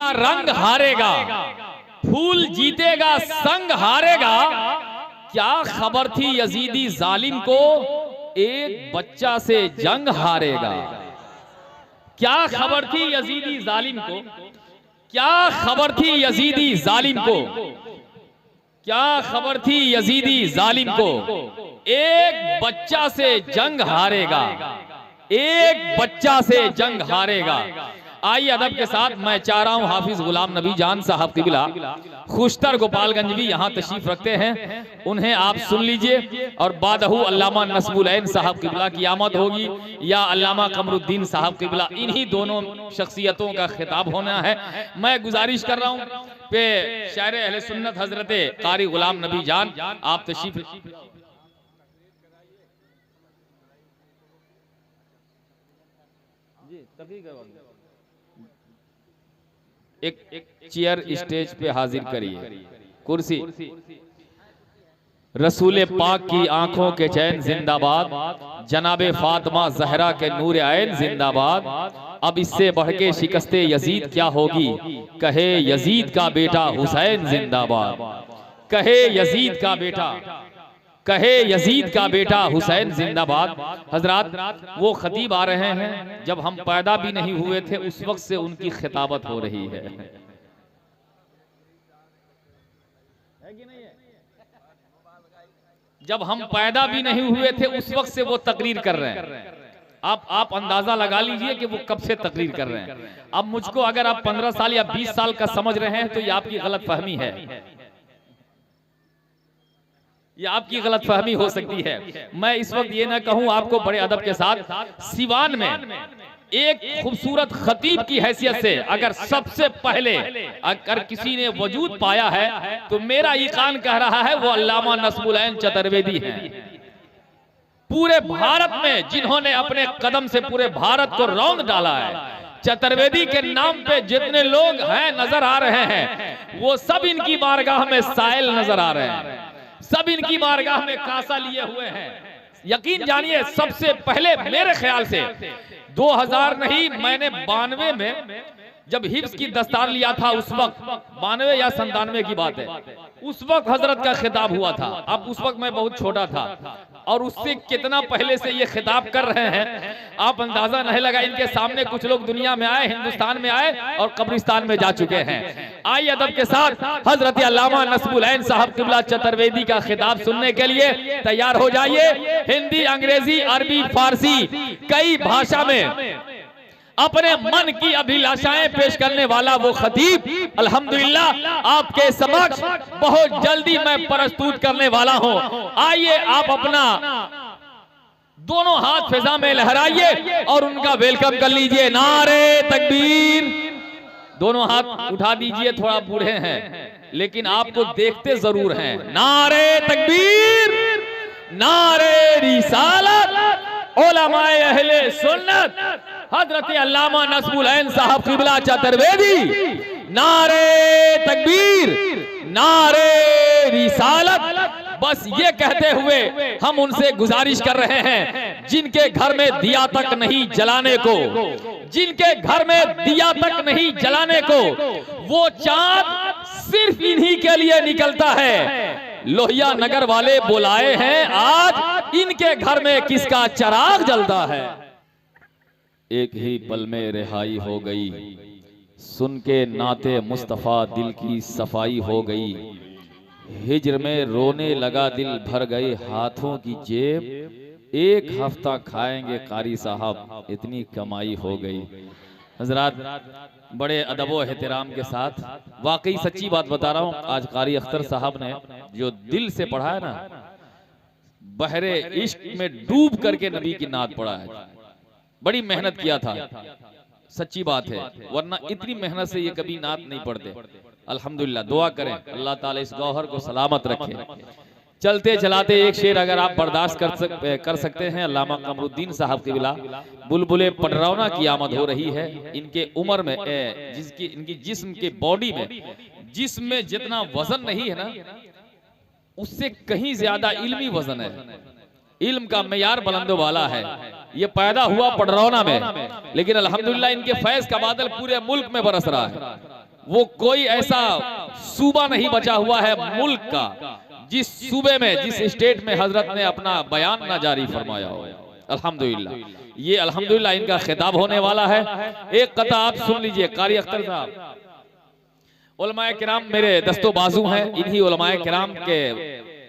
रंग हारेगा, फूल जीतेगा संग हारेगा। क्या खबर थी यजीदी जालिम को, एक बच्चा से जंग हारेगा। क्या खबर थी यजीदी जालिम को, क्या खबर थी यजीदी जालिम को, क्या खबर थी यजीदी जालिम को, एक बच्चा से जंग हारेगा, एक बच्चा से जंग हारेगा। आइए अदब के साथ मैं चाह रहा हूं हाफिज गुलाम नबी जान साहब किबला खुश्तर गोपालगंज भी यहां तशरीफ रखते हैं, उन्हें आप सुन लीजिए। और बादहू अल्लामा नस्बुल ऐन साहब किबला की आमद होगी या अल्लामा कमरुद्दीन साहब किबला, इन्हीं दोनों शख्सियतों का खिताब होना है। मैं गुजारिश कर रहा हूं पे शायर अहले सुन्नत हजरत कारी गुलाम नबी जान आप तशरीफ एक चेयर स्टेज पे हाजिर करिए, कुर्सी। रसूल पाक की आंखों के चैन जिंदाबाद, जनाबे फातिमा जहरा के नूर ऐन जिंदाबाद। अब इससे बढ़ के शिकस्ते यजीद क्या होगी, कहे यजीद का बेटा हुसैन जिंदाबाद, कहे यजीद का बेटा, कहे यजीद का बेटा हुसैन जिंदाबाद। हजरात वो खतीब आ रहे हैं, जब हम पैदा भी नहीं हुए थे उस वक्त से उनकी खिताबत हो रही है। जब हम पैदा भी नहीं हुए थे उस वक्त से वो तकरीर कर रहे हैं। आप अंदाजा लगा लीजिए कि वो कब से तकरीर कर रहे हैं। अब मुझको अगर आप 15 साल या 20 साल का समझ रहे हैं तो ये आपकी गलत फहमी है, ये आपकी गलत फहमी हो सकती है। मैं इस वक्त ये ना कहूं आपको बड़े अदब के साथ, सिवान में एक खूबसूरत खतीब की हैसियत से अगर सबसे पहले अगर किसी ने वजूद पाया है तो मेरा ईकान कह रहा है वो अल्लामा नस्बुल ऐन चतुर्वेदी हैं। पूरे भारत में जिन्होंने अपने कदम से पूरे भारत को रौंद डाला है, चतुर्वेदी के नाम पे जितने लोग हैं नजर आ रहे हैं वो सब इनकी बारगाह में साइल नजर आ रहे हैं, सब इनकी बारगाह में कासा लिए हुए हैं। यकीन जानिए सबसे पहले मेरे ख्याल से 2000 नहीं, मैंने 92 में जब हिफ्स की दस्तार लिया था उस वक्त, 92 या 97 की बात है, उस वक्त हजरत का खिताब हुआ था। अब उस वक्त मैं बहुत छोटा था और उससे कितना पहले से ये खिताब कर रहे हैं आप अंदाजा नहीं लगा। इनके सामने कुछ लोग दुनिया में आए, हिंदुस्तान में आए और कब्रिस्तान में जा चुके हैं। आइए अदब के साथ हजरत अल्लामा नस्बुल ऐन साहब किबला चतुर्वेदी का खिताब सुनने के लिए तैयार हो जाइए। हिंदी, अंग्रेजी, अरबी, फारसी कई भाषा में अपने मन की अभिलाषाएं पेश करने वाला वो खतीब अल्हम्दुलिल्लाह आपके समक्ष बहुत जल्दी मैं प्रस्तुत करने वाला हूं। आइए आप अपना दोनों हाथ फिजा में लहराइए और उनका वेलकम कर लीजिए। नारे तकबीर, दोनों हाथ उठा दीजिए। थोड़ा बूढ़े हैं लेकिन आपको देखते जरूर हैं। नारे तकबीर, नारे रिसालत, उलमाए अहले सुन्नत हजरत अल्लामा नस्बुल ऐन साहब किबला चतुर्वेदी। नारे तकबीर, नारे रिसालत। बस ये कहते हुए हम उनसे गुजारिश कर रहे हैं, जिनके घर में दिया तक नहीं जलाने को, जिनके घर में दिया तक नहीं जलाने को, वो चांद सिर्फ इन्हीं के लिए निकलता है। लोहिया नगर वाले बुलाए हैं आज, इनके घर में किसका चिराग जलता है। एक ही पल में रिहाई हो गई, सुन के नाते मुस्तफा दिल की सफाई हो गई। हिज्र में रोने लगा दिल, भर गए हाथों की जेब। एक हफ्ता खाएंगे कारी साहब, इतनी कमाई हो गई। हजरात बड़े अदबो एहतराम के साथ, वाकई सच्ची बात बता रहा हूँ, आज कारी अख्तर साहब ने जो दिल से पढ़ा है ना, बहरे इश्क में डूब करके नबी की नात पढ़ा है। बड़ी मेहनत किया था, सच्ची बात है, वरना इतनी मेहनत से ये कभी नात नहीं पढ़ते। अल्हम्दुलिल्लाह, दुआ करें अल्लाह ताला इस गौहर को सलामत रखे। चलते चलाते एक शेर अगर आप बर्दाश्त कर सकते हैं। अल्लामा कमरुद्दीन साहब के बिला बुलबुले पडरौना की आमद हो रही है। इनके उम्र में जिसकी इनकी जिस्म के बॉडी में, जिस्म में जितना वजन नहीं है ना, उससे कहीं ज्यादा इल्मी वजन है। इल्म का मेयार बुलंदो वाला है। ये पैदा हुआ पडरौना में, लेकिन अल्हम्दुलिल्लाह इनके फैज का बादल पूरे मुल्क में बरस रहा है। वो कोई ऐसा सूबा नहीं बचा हुआ है मुल्क का जिस सूबे में, जिस स्टेट में हजरत ने अपना बयान ना जारी फरमाया हो। अल्हम्दुलिल्लाह, ये अल्हम्दुलिल्लाह इनका खिताब होने वाला है। एक कथा आप सुन लीजिए। कारी अख्तर साहब, उलमाए किराम मेरे दस्तो बाजू हैं, इन्हीं उलमाए किराम के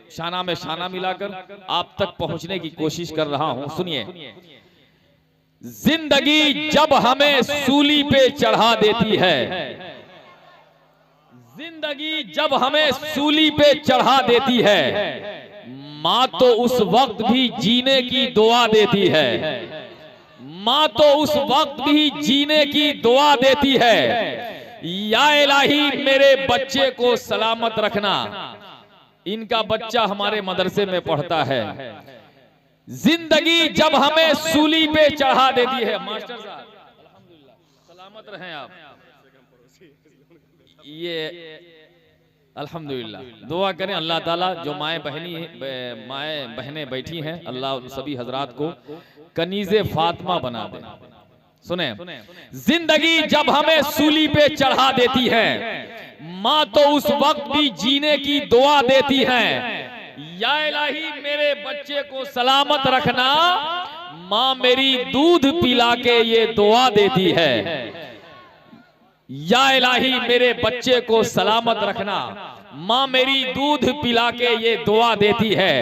शाना में शाना मिलाकर आप तक पहुंचने की कोशिश कर रहा हूं। सुनिए, जिंदगी जब हमें सूली पे चढ़ा देती है, जिंदगी जब हमें सूली पे चढ़ा देती है, माँ तो उस वक्त भी जीने की दुआ देती है, माँ तो उस वक्त भी जीने की दुआ देती है। या इलाही मेरे बच्चे को सलामत रखना। इनका बच्चा हमारे मदरसे में पढ़ता है। जिंदगी जब हमें सूली पे चढ़ा देती है, मास्टर साहब अल्हम्दुलिल्लाह सलामत रहें आप। ये अल्हम्दुलिल्लाह दुआ करें अल्लाह ताला जो माए बहनें बैठी हैं, अल्लाह उन सभी हजरात को कनीज़े फातिमा बना दे। सुने, जिंदगी जब हमें सूली पे चढ़ा देती है, माँ तो उस वक्त भी जीने की दुआ देती है। या इलाही मेरे बच्चे को सलामत रखना, माँ मेरी दूध पिला के ये दुआ देती है। या इलाही मेरे बच्चे को सलामत रखना, माँ मेरी दूध पिला के ये दुआ देती है।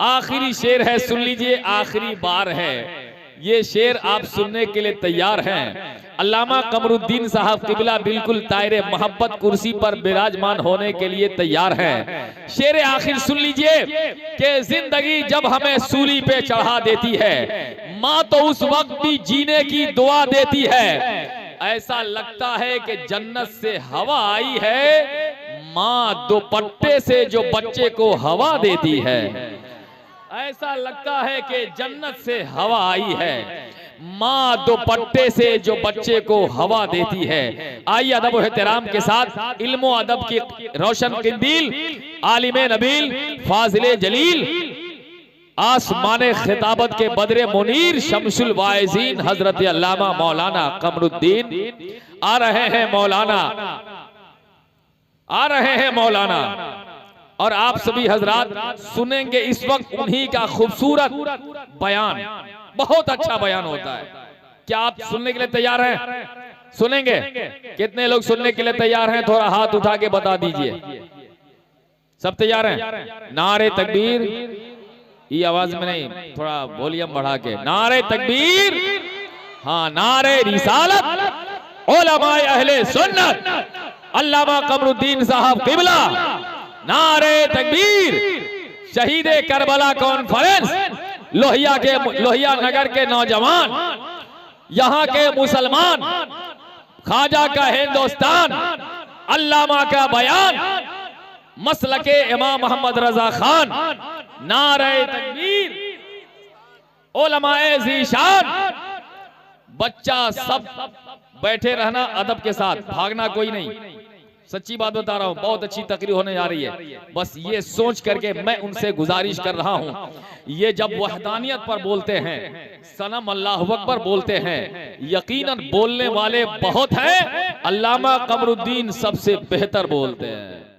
आखिरी शेर है, सुन लीजिए, आखिरी बार है। ये शेर आप सुनने के लिए तैयार हैं? अल्लामा कमरुद्दीन साहब किबला बिल्कुल तायरे मोहब्बत कुर्सी पर विराजमान होने के लिए तैयार हैं। शेर आखिर सुन लीजिए कि जिंदगी जब हमें सूली पे चढ़ा देती है, माँ तो उस वक्त भी जीने की दुआ देती है। ऐसा लगता है कि जन्नत से हवा आई है, माँ दुपट्टे से जो बच्चे को हवा देती है। ऐसा लगता है कि जन्नत से हवा आई है, माँ दुपट्टे से जो बच्चे को हवा देती है। आइए अदब और एहतराम के साथ इल्म और अदब की रोशन किंदील, आलिमे नबील, फाजिले जलील, आसमाने खिताबत के बदरे मुनीर, शमसुल वाइजीन हजरत अल्लामा मौलाना कमरुद्दीन आ रहे हैं। मौलाना आ रहे हैं, मौलाना। और आप सभी हजरात सुनेंगे इस वक्त उन्हीं का खूबसूरत बयान। बहुत अच्छा बयान होता है। क्या आप सुनने के लिए तैयार हैं? सुनेंगे? कितने लोग सुनने के लिए तैयार हैं? थोड़ा हाथ उठा के बता दीजिए। सब तैयार हैं? नारे तकबीर, ये आवाज में नहीं, थोड़ा वॉल्यूम बढ़ा के। नारे तकबीर, हाँ, नारे रिसालत, उलमाए अहले सुन्नत, अल्लामा कमरुद्दीन साहब किबला, नारे तकबीर, शहीदे करबला कॉन्फ्रेंस, लोहिया नगर के नौजवान, यहाँ के मुसलमान, ख्वाजा का हिंदुस्तान, अल्लामा का बयान, मसलके इमाम मोहम्मद रजा खान, नारे तकबीर, उलमाए ज़ीशान। बच्चा सब बैठे रहना अदब के साथ, भागना कोई नहीं। सच्ची बात बता रहा हूं, बहुत अच्छी तकरीर होने जा रही है। बस ये सोच करके मैं उनसे गुजारिश कर रहा हूं, ये जब वहदानियत पर बोलते हैं, सनम अल्लाह अकबर बोलते हैं, यकीनन बोलने वाले बहुत हैं, अल्लामा कमरुद्दीन सबसे बेहतर बोलते हैं।